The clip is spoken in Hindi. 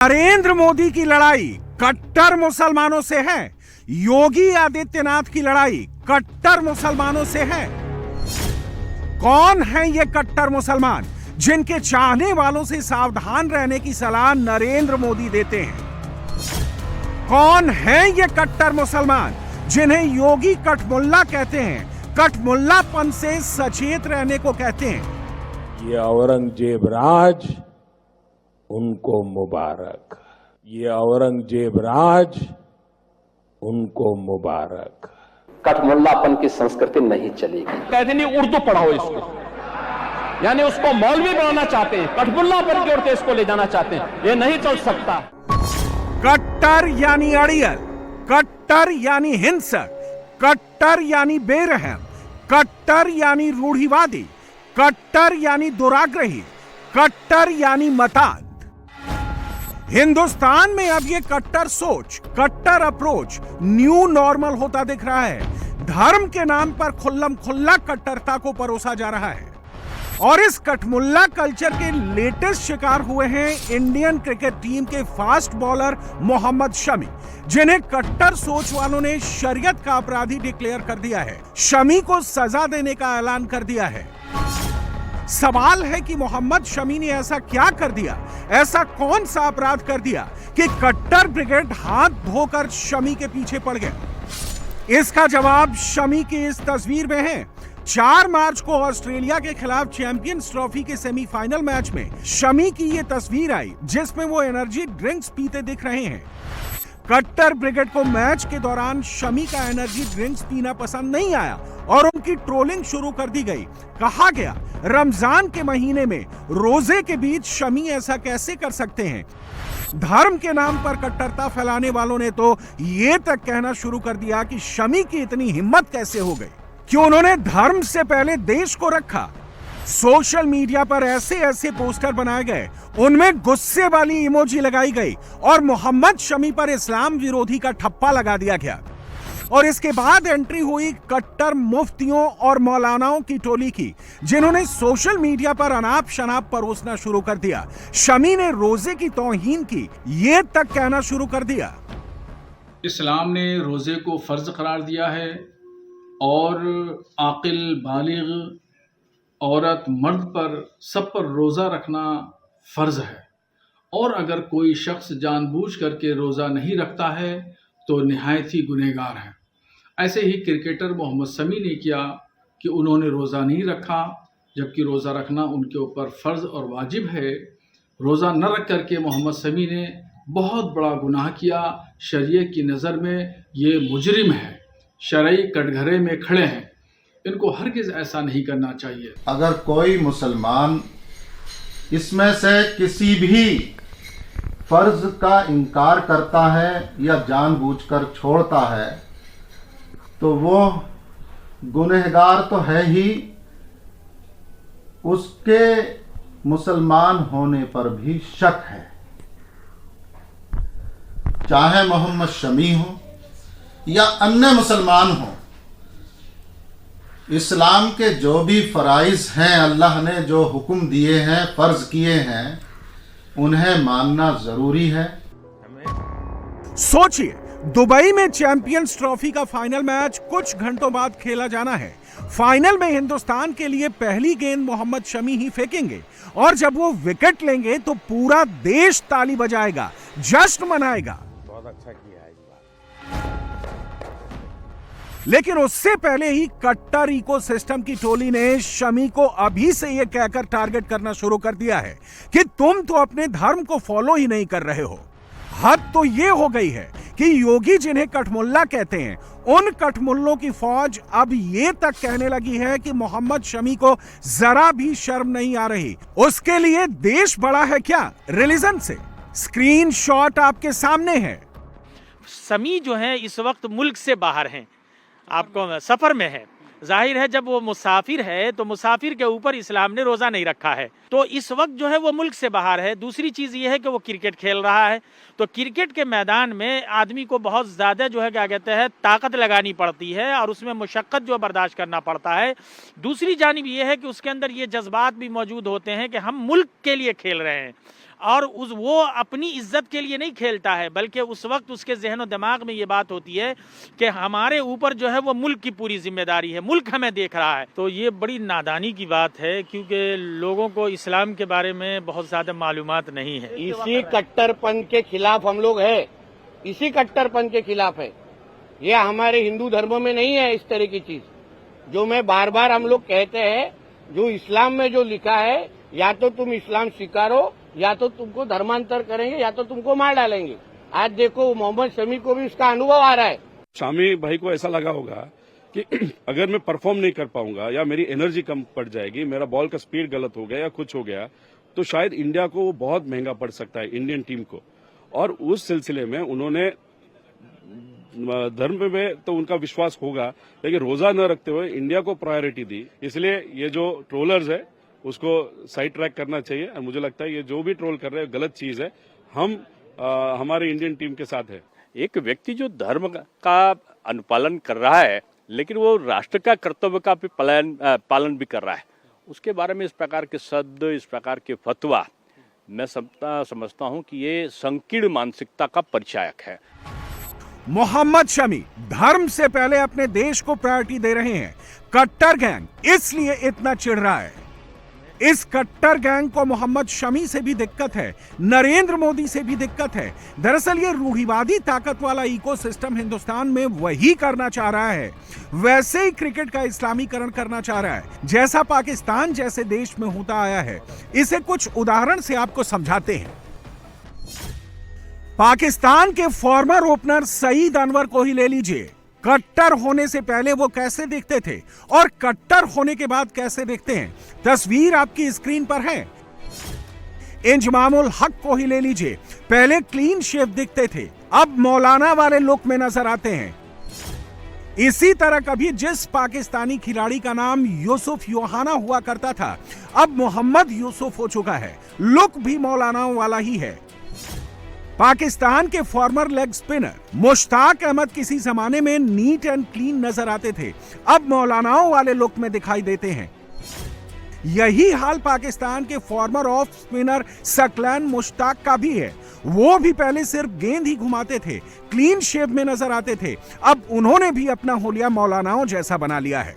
नरेंद्र मोदी की लड़ाई कट्टर मुसलमानों से है। योगी आदित्यनाथ की लड़ाई कट्टर मुसलमानों से है। कौन है ये कट्टर मुसलमान जिनके चाहने वालों से सावधान रहने की सलाह नरेंद्र मोदी देते हैं? कौन है ये कट्टर मुसलमान जिन्हें योगी कटमुल्ला कहते हैं, कटमुल्लापन से सचेत रहने को कहते हैं? ये औरंगजेब राज उनको मुबारक, ये औरंगजेब राज उनको मुबारक। कटमुल्लापन की संस्कृति नहीं चलेगी। कहते नहीं उर्दू पढ़ाओ इसको, यानी उसको मौलवी बनाना चाहते हैं, कटमुल्लापन की ओर से इसको ले जाना चाहते हैं। ये नहीं चल सकता। कट्टर यानी अड़ियल, कट्टर यानी हिंसक, कट्टर यानी बेरहम, कट्टर यानी रूढ़िवादी, कट्टर यानी दुराग्रही, कट्टर यानी मतांध। हिंदुस्तान में अब ये कट्टर सोच, कट्टर अप्रोच न्यू नॉर्मल होता दिख रहा है। धर्म के नाम पर खुल्लम खुल्ला कट्टरता को परोसा जा रहा है और इस कटमुल्ला कल्चर के लेटेस्ट शिकार हुए हैं इंडियन क्रिकेट टीम के फास्ट बॉलर मोहम्मद शमी, जिन्हें कट्टर सोच वालों ने शरीयत का अपराधी डिक्लेयर कर दिया है। शमी को सजा देने का ऐलान कर दिया है। सवाल है कि मोहम्मद शमी ने ऐसा क्या कर दिया, ऐसा कौन सा अपराध कर दिया कि कट्टर ब्रिगेड हाथ धोकर शमी के पीछे पड़ गए? इसका जवाब शमी की इस तस्वीर में है। 4 मार्च को ऑस्ट्रेलिया के खिलाफ चैंपियंस ट्रॉफी के सेमीफाइनल मैच में शमी की ये तस्वीर आई जिसमें वो एनर्जी ड्रिंक्स पीते दिख रहे हैं। कट्टर ब्रिगेड को मैच के दौरान शमी का एनर्जी ड्रिंक्स पीना पसंद नहीं आया और उनकी ट्रोलिंग शुरू कर दी गई। कहा गया, रमजान के महीने में रोजे के बीच शमी ऐसा कैसे कर सकते हैं? धर्म के नाम पर कट्टरता फैलाने वालों ने तो ये तक कहना शुरू कर दिया कि शमी की इतनी हिम्मत कैसे हो गई कि उन्होंने धर्म से पहले देश को रखा। सोशल मीडिया पर ऐसे ऐसे पोस्टर बनाए गए, उनमें गुस्से वाली इमोजी लगाई गई और मोहम्मद शमी पर इस्लाम विरोधी का ठप्पा लगा दिया गया। और इसके बाद एंट्री हुई कट्टर मुफ्तियों और मौलानाओं की टोली की, जिन्होंने सोशल मीडिया पर अनाप शनाप परोसना शुरू कर दिया। शमी ने रोजे की तौहीन की, ये तक कहना शुरू कर दिया। इस्लाम ने रोजे को फर्ज करार दिया है और आकिल बालिग औरत मर्द पर सब पर रोज़ा रखना फ़र्ज़ है। और अगर कोई शख्स जानबूझ करके रोज़ा नहीं रखता है तो निहायत ही गुनहगार है। ऐसे ही क्रिकेटर मोहम्मद शमी ने किया कि उन्होंने रोज़ा नहीं रखा, जबकि रोज़ा रखना उनके ऊपर फ़र्ज़ और वाजिब है। रोज़ा न रख करके मोहम्मद शमी ने बहुत बड़ा गुनाह किया। शरीयत की नज़र में ये मुजरिम है, शरई कटघरे में खड़े हैं। इनको हरगिज़ ऐसा नहीं करना चाहिए। अगर कोई मुसलमान इसमें से किसी भी फर्ज का इनकार करता है या जानबूझकर छोड़ता है तो वो गुनहगार तो है ही, उसके मुसलमान होने पर भी शक है। चाहे मोहम्मद शमी हो या अन्य मुसलमान हो, इस्लाम के जो भी फराइज हैं, अल्लाह ने जो हुक्म दिए हैं, फर्ज किए हैं, उन्हें मानना जरूरी है। सोचिए, दुबई में चैंपियंस ट्रॉफी का फाइनल मैच कुछ घंटों बाद खेला जाना है। फाइनल में हिंदुस्तान के लिए पहली गेंद मोहम्मद शमी ही फेंकेंगे और जब वो विकेट लेंगे तो पूरा देश ताली बजाएगा, जश्न मनाएगा। बहुत अच्छा किया है। लेकिन उससे पहले ही कट्टर इकोसिस्टम की टोली ने शमी को अभी से यह कहकर टारगेट करना शुरू कर दिया है कि तुम तो अपने धर्म को फॉलो ही नहीं कर रहे हो। हद तो यह हो गई है कि योगी जिन्हें कटमुल्ला कहते हैं, उन कटमुल्लों की फौज अब ये तक कहने लगी है कि मोहम्मद शमी को जरा भी शर्म नहीं आ रही। उसके लिए देश बड़ा है क्या रिलीजन से? स्क्रीनशॉट आपके सामने है। शमी जो है इस वक्त मुल्क से बाहर हैं, आपको सफर में है। जाहिर है जब वो मुसाफिर है तो मुसाफिर के ऊपर इस्लाम ने रोज़ा नहीं रखा है, तो इस वक्त जो है वो मुल्क से बाहर है। दूसरी चीज़ ये है कि वो क्रिकेट खेल रहा है, तो क्रिकेट के मैदान में आदमी को बहुत ज़्यादा जो है क्या कहते हैं ताकत लगानी पड़ती है और उसमें मुशक्क़त जो बर्दाश्त करना पड़ता है। दूसरी जानिब ये है कि उसके अंदर ये जज्बात भी मौजूद होते हैं कि हम मुल्क के लिए खेल रहे हैं और वो अपनी इज्जत के लिए नहीं खेलता है, बल्कि उस वक्त उसके जहन और दिमाग में ये बात होती है कि हमारे ऊपर जो है वो मुल्क की पूरी जिम्मेदारी है, मुल्क हमें देख रहा है। तो ये बड़ी नादानी की बात है, क्योंकि लोगों को इस्लाम के बारे में बहुत ज्यादा मालूमात नहीं है। इसी कट्टरपन के खिलाफ हम लोग है, इसी कट्टरपन के खिलाफ है। ये हमारे हिंदू धर्म में नहीं है इस तरह की चीज, जो मैं बार बार हम लोग कहते हैं, जो इस्लाम में जो लिखा है, या तो तुम इस्लाम स्वीकारो, या तो तुमको धर्मांतर करेंगे, या तो तुमको मार डालेंगे। आज देखो मोहम्मद शमी को भी उसका अनुभव आ रहा है। शामी भाई को ऐसा लगा होगा कि अगर मैं परफॉर्म नहीं कर पाऊंगा या मेरी एनर्जी कम पड़ जाएगी, मेरा बॉल का स्पीड गलत हो गया या कुछ हो गया, तो शायद इंडिया को बहुत महंगा पड़ सकता है, इंडियन टीम को। और उस सिलसिले में उन्होंने धर्म में तो उनका विश्वास होगा, लेकिन रोजा न रखते हुए इंडिया को प्रायोरिटी दी। इसलिए ये जो ट्रोलर्स है उसको साइड ट्रैक करना चाहिए। और मुझे लगता है ये जो भी ट्रोल कर रहे हैं गलत चीज है। हम हमारे इंडियन टीम के साथ है। एक व्यक्ति जो धर्म का अनुपालन कर रहा है, लेकिन वो राष्ट्र का कर्तव्य का भी पालन भी कर रहा है, उसके बारे में इस प्रकार के शब्द, इस प्रकार के फतवा, मैं समझता हूं कि ये संकीर्ण मानसिकता का परिचायक है। मोहम्मद शमी धर्म से पहले अपने देश को प्रायोरिटी दे रहे हैं। कट्टर गैंग इसलिए इतना चिढ़ रहा है। इस कट्टर गैंग को मोहम्मद शमी से भी दिक्कत है, नरेंद्र मोदी से भी दिक्कत है। दरअसल ये रूढ़िवादी ताकत वाला इकोसिस्टम हिंदुस्तान में वही करना चाह रहा है, वैसे ही क्रिकेट का इस्लामीकरण करना चाह रहा है, जैसा पाकिस्तान जैसे देश में होता आया है। इसे कुछ उदाहरण से आपको समझाते हैं। पाकिस्तान के फॉर्मर ओपनर सईद अनवर को ही ले लीजिए। कट्टर होने से पहले वो कैसे दिखते थे और कट्टर होने के बाद कैसे दिखते हैं, तस्वीर आपकी स्क्रीन पर है। इंजमामुल हक को ही ले लीजिए, पहले क्लीन शेव दिखते थे, अब मौलाना वाले लुक में नजर आते हैं। इसी तरह कभी जिस पाकिस्तानी खिलाड़ी का नाम यूसुफ योहाना हुआ करता था, अब मोहम्मद यूसुफ हो चुका है, लुक भी मौलानाओं वाला ही है। पाकिस्तान के former leg spinner Mushtaq Ahmed किसी जमाने में नीट एंड क्लीन नजर आते थे, अब मौलानाओं वाले लुक में दिखाई देते हैं। यही हाल पाकिस्तान के farmer off spinner Saqlain Mushtaq का भी है। वो भी पहले सिर्फ गेंद ही घुमाते थे, क्लीन शेव में नजर आते थे, अब उन्होंने भी अपना होलिया मौलानाओं जैसा बना लिया है।